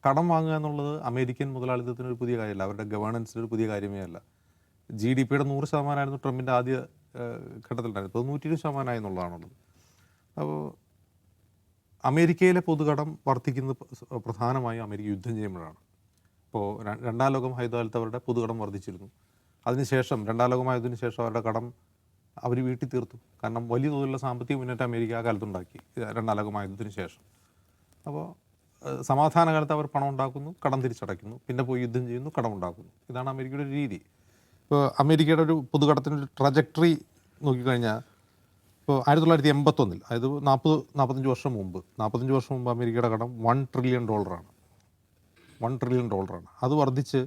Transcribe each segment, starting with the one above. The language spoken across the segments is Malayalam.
കടം വാങ്ങുക എന്നുള്ളത് അമേരിക്കൻ മുതലാളിത്തത്തിന് ഒരു പുതിയ കാര്യമല്ല, അവരുടെ ഗവേണൻസിന് ഒരു പുതിയ കാര്യമേ അല്ല. GDP-യുടെ 100% ട്രംപിൻ്റെ ആദ്യ ഘട്ടത്തിലുണ്ടായിരുന്നു. ഇപ്പോൾ 120% എന്നുള്ളതാണുള്ളത്. അപ്പോൾ അമേരിക്കയിലെ പൊതുകടം വർദ്ധിക്കുന്നത് പ്രധാനമായും അമേരിക്ക യുദ്ധം ചെയ്യുമ്പോഴാണ്. ഇപ്പോൾ രണ്ടാം ലോക മഹായുദ്ധകാലത്ത് അവരുടെ പൊതുകടം വർദ്ധിച്ചിരുന്നു. അതിനുശേഷം രണ്ടാം ലോക മഹായുദ്ധത്തിന് ശേഷം അവരുടെ കടം അവർ വീട്ടിൽ തീർത്തു. കാരണം വലിയ തോതിലുള്ള സാമ്പത്തിക മുന്നേറ്റം അമേരിക്ക ആ കാലത്തുണ്ടാക്കി, രണ്ടാം ലോക മഹായുദ്ധത്തിന് ശേഷം. അപ്പോൾ സമാധാന കാലത്ത് അവർ പണം ഉണ്ടാക്കുന്നു, കടം തിരിച്ചടയ്ക്കുന്നു, പിന്നെ പോയി യുദ്ധം ചെയ്യുന്നു, കടം ഉണ്ടാക്കുന്നു. ഇതാണ് അമേരിക്കയുടെ ഒരു രീതി. ഇപ്പോൾ അമേരിക്കയുടെ ഒരു പൊതുകടത്തിൻ്റെ ഒരു ട്രജക്ടറി നോക്കിക്കഴിഞ്ഞാൽ, ഇപ്പോൾ 1981, അതായത് 45 വർഷം മുമ്പ് അമേരിക്കയുടെ കടം $1 ട്രില്യൺ. $1 ട്രില്യൺ. അത് വർദ്ധിച്ച്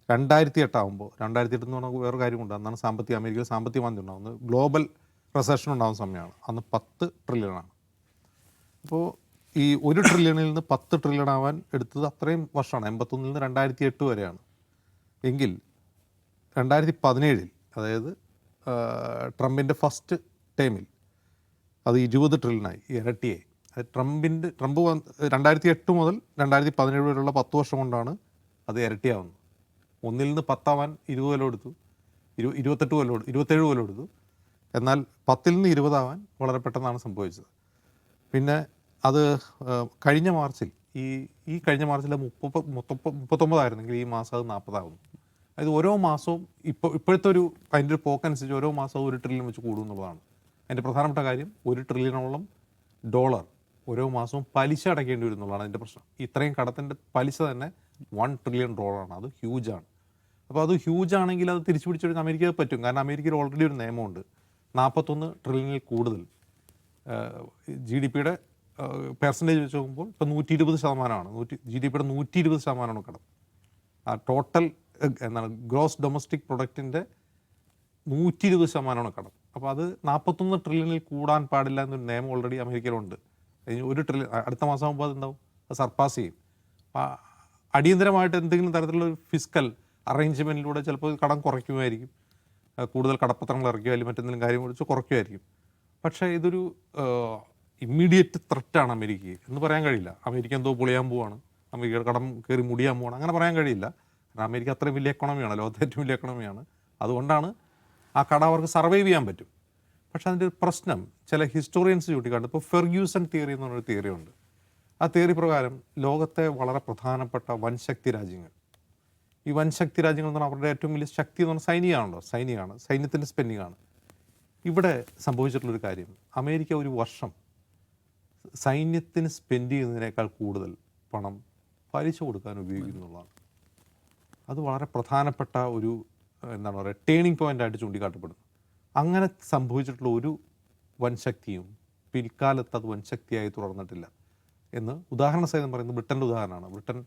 2008 ആകുമ്പോൾ, 2008 എന്ന് പറഞ്ഞാൽ വേറെ കാര്യമുണ്ട്. അന്നാണ് അമേരിക്കയിൽ സാമ്പത്തിക മാന്ദ്യം ഉണ്ടാകുന്നത്, ഗ്ലോബൽ റിസഷൻ ഉണ്ടാകുന്ന സമയമാണ്. അന്ന് 10 ട്രില്യണാണ്. അപ്പോൾ ഈ 1 ട്രില്യണിൽ നിന്ന് 10 ട്രില്യൺ ആവാൻ എടുത്തത് അത്രയും വർഷമാണ്. 81 നിന്ന് 2008 വരെയാണ്. എങ്കിൽ 2017, അതായത് ട്രംപിൻ്റെ ഫസ്റ്റ് ടൈമിൽ അത് 20 ട്രില്യണായി, ഇരട്ടിയായി. അത് ട്രംപ് 2008 മുതൽ 2017 വരെയുള്ള 10 വർഷം കൊണ്ടാണ് അത് ഇരട്ടിയാവുന്നത്. 1 നിന്ന് 10 ആവാൻ 20 കൊല്ലം എടുത്തു, 27 കൊല്ലം എടുത്തു. എന്നാൽ 10 നിന്ന് 20 ആവാൻ വളരെ പെട്ടെന്നാണ് സംഭവിച്ചത്. പിന്നെ അത് കഴിഞ്ഞ മാർച്ചിൽ, ഈ കഴിഞ്ഞ മാർച്ചിൽ 39 ആയിരുന്നെങ്കിൽ ഈ മാസം അത് 40 ആകുന്നു. അതായത് ഓരോ മാസവും ഇപ്പോഴത്തെ അതിൻ്റെ ഒരു പോക്കനുസരിച്ച് ഓരോ മാസവും 1 ട്രില്യൺ വെച്ച് കൂടും എന്നുള്ളതാണ് അതിൻ്റെ പ്രധാനപ്പെട്ട കാര്യം. $1 ട്രില്യണോളം ഓരോ മാസവും പലിശ അടയ്ക്കേണ്ടി വരും എന്നുള്ളതാണ് അതിൻ്റെ പ്രശ്നം. ഇത്രയും കടത്തിൻ്റെ പലിശ തന്നെ $1 ട്രില്യൺ. അത് ഹ്യൂജാണ്. അപ്പോൾ അത് ഹ്യൂജാണെങ്കിൽ അത് തിരിച്ചു പിടിച്ചെടുക്കാൻ അമേരിക്കക്ക് പറ്റും. കാരണം അമേരിക്കയിൽ ഓൾറെഡി ഒരു നിയമമുണ്ട്. 41 ട്രില്യണിൽ കൂടുതൽ GDP-യുടെ പെർസെൻറ്റേജ് വെച്ച് നോക്കുമ്പോൾ ഇപ്പോൾ 120%. GDP-യുടെ 120% കടം. ആ ടോട്ടൽ ഗ്രോസ് ഡൊമസ്റ്റിക് പ്രൊഡക്റ്റിൻ്റെ 120% കടം. അപ്പോൾ അത് 41 ട്രില്യണിൽ കൂടാൻ പാടില്ല എന്നൊരു നിയമം ഓൾറെഡി അമേരിക്കയിലുണ്ട്. 1 ട്രില്യൺ അടുത്ത മാസം ആകുമ്പോൾ അതെന്താവും, അത് സർപ്പാസ് ചെയ്യും. അടിയന്തരമായിട്ട് എന്തെങ്കിലും തരത്തിലുള്ള ഒരു ഫിസ്ക്കൽ അറേഞ്ച്മെൻറ്റിലൂടെ ചിലപ്പോൾ കടം കുറയ്ക്കുമായിരിക്കും, കൂടുതൽ കടപ്പത്രങ്ങൾ ഇറക്കുകയോ അല്ലെങ്കിൽ മറ്റെന്തെങ്കിലും കാര്യം വിളിച്ച് കുറയ്ക്കുമായിരിക്കും. പക്ഷേ ഇതൊരു ഇമ്മീഡിയറ്റ് ത്രെറ്റാണ് അമേരിക്കയ്ക്ക് എന്ന് പറയാൻ കഴിയില്ല. അമേരിക്ക എന്തോ പൊളിയാൻ പോവാണ്, അമേരിക്കയുടെ കടം കയറി മുടിയാൻ പോവാണ്, അങ്ങനെ പറയാൻ കഴിയില്ല. കാരണം അമേരിക്ക അത്രയും വലിയ എക്കണോമിയാണ്, ലോകത്തെ ഏറ്റവും വലിയ എക്കണോമിയാണ്. അതുകൊണ്ടാണ് ആ കട അവർക്ക് സർവൈവ് ചെയ്യാൻ പറ്റും. പക്ഷേ അതിൻ്റെ ഒരു പ്രശ്നം ചില ഹിസ്റ്റോറിയൻസ് ചൂണ്ടിക്കാണ്ട്, ഇപ്പോൾ ഫെർഗ്യൂസൺ തിയറി എന്ന് പറഞ്ഞൊരു തിയറി ഉണ്ട്. ആ തിയറി പ്രകാരം ലോകത്തെ വളരെ പ്രധാനപ്പെട്ട വൻശക്തി രാജ്യങ്ങൾ, ഈ വൻശക്തി രാജ്യങ്ങൾ എന്ന് പറഞ്ഞാൽ അവരുടെ ഏറ്റവും വലിയ ശക്തി എന്ന് പറഞ്ഞാൽ സൈന്യമാണ്, സൈന്യത്തിൻ്റെ സ്പെൻഡിങ്ങാണ്. ഇവിടെ സംഭവിച്ചിട്ടുള്ളൊരു കാര്യം, അമേരിക്ക ഒരു വർഷം സൈന്യത്തിന് സ്പെൻഡ് ചെയ്യുന്നതിനേക്കാൾ കൂടുതൽ പണം പലിശ കൊടുക്കാൻ ഉപയോഗിക്കുന്നുള്ളതാണ്. അത് വളരെ പ്രധാനപ്പെട്ട ഒരു ടേണിംഗ് പോയിൻ്റായിട്ട് ചൂണ്ടിക്കാട്ടപ്പെടുന്നു. അങ്ങനെ സംഭവിച്ചിട്ടുള്ള ഒരു വൻശക്തിയും പിൽക്കാലത്ത് അത് വൻശക്തിയായി തുടർന്നിട്ടില്ല എന്ന് ഉദാഹരണ സഹിതം പറയുന്നത് ബ്രിട്ടൻ്റെ ഉദാഹരണമാണ്. ബ്രിട്ടൻ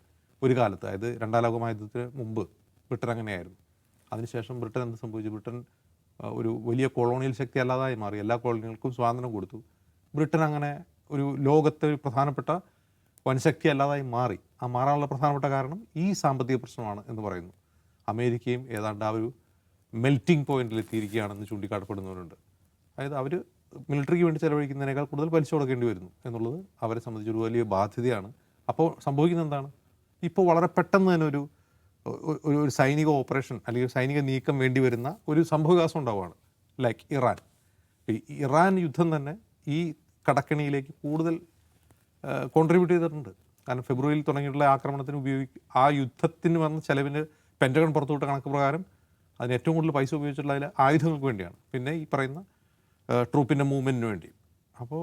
ഒരു കാലത്ത്, അതായത് രണ്ടാം ലോക മഹായുദ്ധത്തിന് മുമ്പ് ബ്രിട്ടൻ അങ്ങനെയായിരുന്നു. അതിനുശേഷം ബ്രിട്ടൻ എന്ത് സംഭവിച്ചു, ബ്രിട്ടൻ ഒരു വലിയ കൊളോണിയൽ ശക്തി അല്ലാതായി മാറി, എല്ലാ കോളനികൾക്കും സ്വാതന്ത്ര്യം കൊടുത്തു. ബ്രിട്ടൻ അങ്ങനെ ഒരു ലോകത്തെ ഒരു പ്രധാനപ്പെട്ട വൻശക്തി അല്ലാതായി മാറി. ആ മാറാനുള്ള പ്രധാനപ്പെട്ട കാരണം ഈ സാമ്പത്തിക പ്രശ്നമാണ് എന്ന് പറയുന്നു. അമേരിക്കയും ഏതാണ്ട് ആ ഒരു മെൽറ്റിംഗ് പോയിന്റിൽ എത്തിയിരിക്കുകയാണെന്ന് ചൂണ്ടിക്കാട്ടപ്പെടുന്നവരുണ്ട്. അതായത് അവർ മിലിറ്ററിക്ക് വേണ്ടി ചെലവഴിക്കുന്നതിനേക്കാൾ കൂടുതൽ പലിശ കൊടുക്കേണ്ടി വരുന്നു എന്നുള്ളത് അവരെ സംബന്ധിച്ചൊരു വലിയ ബാധ്യതയാണ്. അപ്പോൾ സംഭവിക്കുന്നത് എന്താണ്, ഇപ്പോൾ വളരെ പെട്ടെന്ന് തന്നെ ഒരു സൈനിക ഓപ്പറേഷൻ അല്ലെങ്കിൽ സൈനിക നീക്കം വേണ്ടി വരുന്ന ഒരു സംഭവവികാസം ഉണ്ടാവുകയാണ്. ലൈക്ക് ഇറാൻ യുദ്ധം തന്നെ ഈ കടക്കണിയിലേക്ക് കൂടുതൽ കോൺട്രിബ്യൂട്ട് ചെയ്തിട്ടുണ്ട്. കാരണം ഫെബ്രുവരിയിൽ തുടങ്ങിയിട്ടുള്ള ആക്രമണത്തിന് ആ യുദ്ധത്തിന് വന്ന ചെലവിന് പെൻറ്റഗൺ പുറത്തുവിട്ട കണക്ക് പ്രകാരം അതിന് ഏറ്റവും കൂടുതൽ പൈസ ഉപയോഗിച്ചിട്ടുള്ള അതിൽ ആയുധങ്ങൾക്ക് വേണ്ടിയാണ്, പിന്നെ ഈ പറയുന്ന ട്രൂപ്പിൻ്റെ മൂവ്മെൻറ്റിന് വേണ്ടി. അപ്പോൾ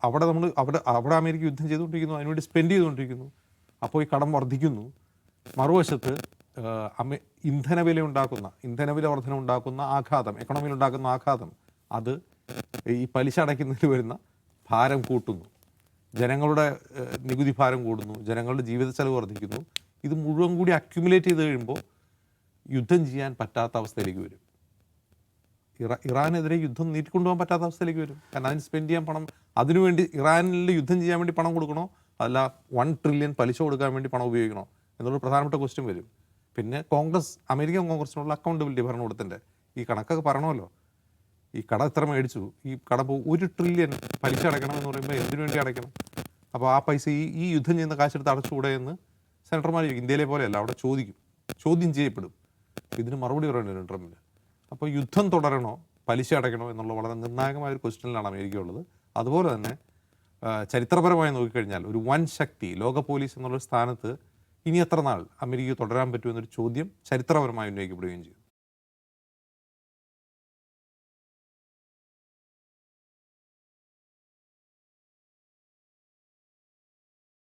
അവിടെ അമേരിക്ക യുദ്ധം ചെയ്തുകൊണ്ടിരിക്കുന്നു, അതിനുവേണ്ടി സ്പെൻഡ് ചെയ്തുകൊണ്ടിരിക്കുന്നു. അപ്പോൾ ഈ കടം വർദ്ധിക്കുന്നു. മറുവശത്ത് ഇന്ധനവില വർധന ഉണ്ടാക്കുന്ന ആഘാതം, എക്കണോമിയിൽ ഉണ്ടാക്കുന്ന ആഘാതം, അത് ഈ പലിശ അടയ്ക്കുന്നതിൽ വരുന്ന ഭാരം കൂട്ടുന്നു. ജനങ്ങളുടെ നികുതി ഭാരം കൂടുന്നു, ജനങ്ങളുടെ ജീവിത ചെലവ് വർദ്ധിക്കുന്നു. ഇത് മുഴുവൻ കൂടി അക്യുമുലേറ്റ് ചെയ്ത് കഴിയുമ്പോൾ യുദ്ധം ചെയ്യാൻ പറ്റാത്ത അവസ്ഥയിലേക്ക് വരും. ഇറാനെതിരെ യുദ്ധം നീട്ടിക്കൊണ്ടുപോകാൻ പറ്റാത്ത അവസ്ഥയിലേക്ക് വരും. കാരണം അതിന് സ്പെൻഡ് ചെയ്യാൻ പണം, അതിനുവേണ്ടി ഇറാനിൽ യുദ്ധം ചെയ്യാൻ വേണ്ടി പണം കൊടുക്കണോ, അല്ല 1 ട്രില്യൺ പലിശ കൊടുക്കാൻ വേണ്ടി പണം ഉപയോഗിക്കണോ എന്നുള്ള പ്രധാനപ്പെട്ട ക്വസ്റ്റ്യൻ വരും. പിന്നെ അമേരിക്കൻ കോൺഗ്രസിനുള്ള അക്കൗണ്ടബിലിറ്റി ഭരണകൂടത്തിൻ്റെ ഈ കണക്കൊക്കെ പറയണമല്ലോ. ഈ കട ഇത്ര മേടിച്ചു, ഈ കട 1 ട്രില്യൺ പലിശ അടയ്ക്കണം എന്ന് പറയുമ്പോൾ എന്തിനു വേണ്ടി അടയ്ക്കണം? അപ്പോൾ ആ പൈസ ഈ യുദ്ധം ചെയ്യുന്ന കാശെടുത്ത് അടച്ചുകൂടെ എന്ന് സെനറ്റർമാർ ഇന്ത്യയിലെ പോലെയല്ല, അവിടെ ചോദ്യം ചെയ്യപ്പെടും. ഇതിന് മറുപടി പറയേണ്ടി വരും ട്രംപിന്. അപ്പോൾ യുദ്ധം തുടരണോ പലിശ അടയ്ക്കണോ എന്നുള്ള വളരെ നിർണായകമായ ഒരു ക്വസ്റ്റ്യനിലാണ് അമേരിക്ക ഉള്ളത്. അതുപോലെ തന്നെ ചരിത്രപരമായി നോക്കിക്കഴിഞ്ഞാൽ ഒരു വൻ ശക്തി, ലോക പോലീസ് എന്നുള്ളൊരു സ്ഥാനത്ത് ഇനി എത്ര നാൾ അമേരിക്ക തുടരാൻ പറ്റുമെന്നൊരു ചോദ്യം ചരിത്രപരമായി ഉന്നയിക്കപ്പെടുകയും ചെയ്തു.